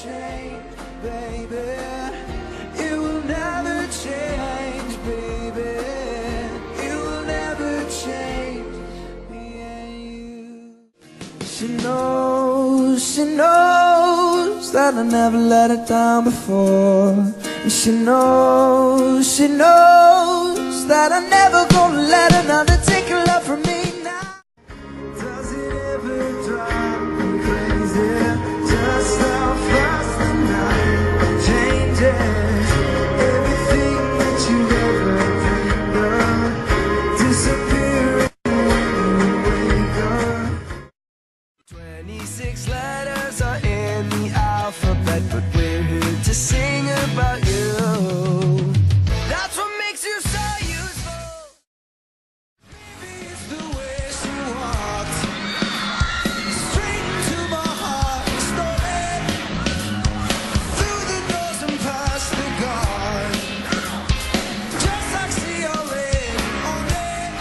change, baby. It will never change, baby. It will never change, me and you. She knows that I never let her down before. And she knows that I'm never gonna let another take her love from me now. Does it ever drive me crazy just how fast the night changes? Everything that you've ever dreamed of disappearing when you wake up. 26 letters are in the alphabet, but we're here to sing about you. That's what makes you so useful. Maybe it's the way she walks straight into my heart, stolen through the doors and past the guard, just like she already owned it.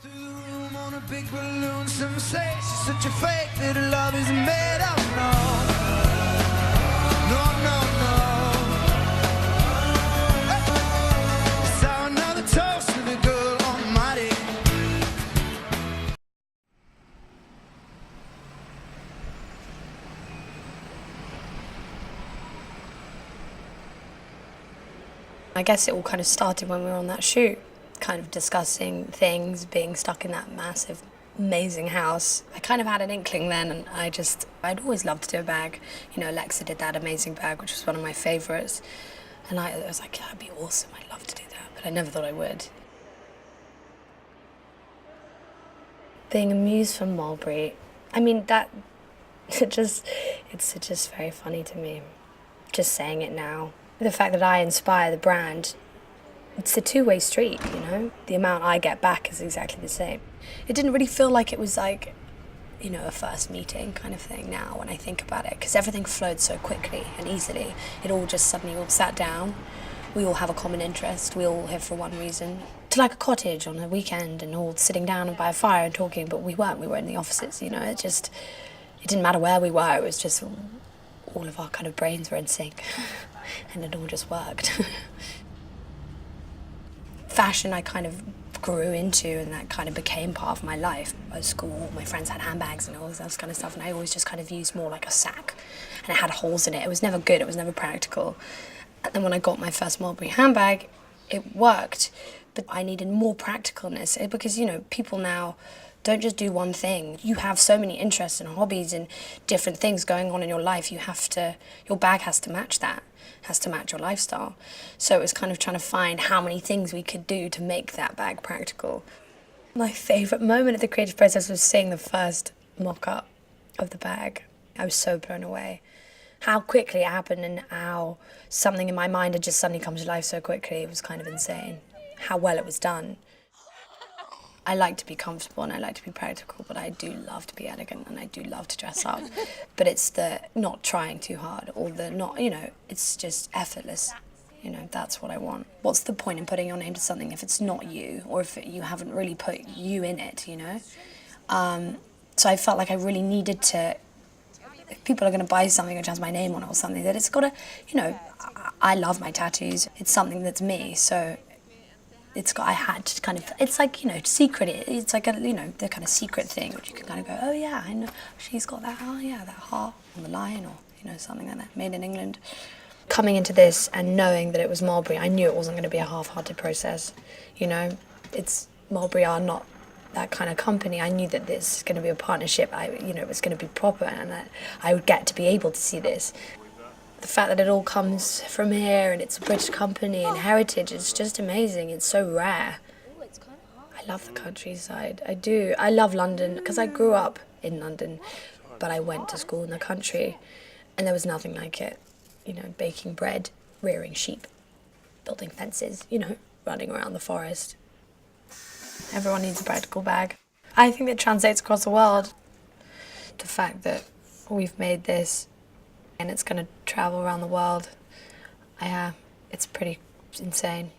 Through the room on a big balloon, some say she's such a fake that her love is made up. No, no, no, no. It's our another toast to the girl almighty. I guess it all kind of started when we were on that shoot, kind of discussing things, being stuck in that massive, amazing house. I kind of had an inkling then, and I'd always loved to do a bag. You know, Alexa did that amazing bag, which was one of my favorites. And I was like, yeah, that'd be awesome, I'd love to do that, but I never thought I would. Being a muse from Mulberry, I mean, it's just very funny to me, just saying it now. The fact that I inspire the brand, it's a two-way street, you know? The amount I get back is exactly the same. It didn't really feel like it was like, you know, a first meeting kind of thing now when I think about it, because everything flowed so quickly and easily. It all just suddenly all sat down. We all have a common interest. We all here for one reason. To like a cottage on a weekend and all sitting down by a fire and talking, but we weren't. We were in the offices, you know? It didn't matter where we were. It was just all of our kind of brains were in sync and it all just worked. Fashion I kind of grew into, and that kind of became part of my life. At school, my friends had handbags and all this kind of stuff, and I always just kind of used more like a sack, and it had holes in it. It was never good, it was never practical. And then when I got my first Mulberry handbag, it worked, but I needed more practicalness, because, you know, people now don't just do one thing. You have so many interests and hobbies and different things going on in your life. Your bag has to match that, has to match your lifestyle. So it was kind of trying to find how many things we could do to make that bag practical. My favourite moment of the creative process was seeing the first mock-up of the bag. I was so blown away. How quickly it happened and how something in my mind had just suddenly come to life so quickly. It was kind of insane. How well it was done. I like to be comfortable and I like to be practical, but I do love to be elegant and I do love to dress up. But it's the not trying too hard, or the not, you know, it's just effortless. You know, that's what I want. What's the point in putting your name to something if it's not you, or if you haven't really put you in it, you know? So I felt like I really needed to, if people are going to buy something which has my name on it or something, that it's got to, you know, I love my tattoos. It's something that's me, so I had to kind of, it's like, you know, secret, it's like a, you know, the kind of secret thing, which you can kind of go, oh yeah, I know, she's got that, oh yeah, that heart on the line, or, you know, something like that, made in England. Coming into this and knowing that it was Mulberry, I knew it wasn't going to be a half-hearted process, you know. Mulberry are not that kind of company. I knew that this is going to be a partnership, you know, it was going to be proper, and that I would get to be able to see this. The fact that it all comes from here and it's a British company and heritage, it's just amazing. It's so rare. I love the countryside. I do. I love London because I grew up in London, but I went to school in the country and there was nothing like it. You know, baking bread, rearing sheep, building fences, you know, running around the forest. Everyone needs a practical bag. I think that translates across the world. The fact that we've made this and it's going to travel around the world, it's pretty insane.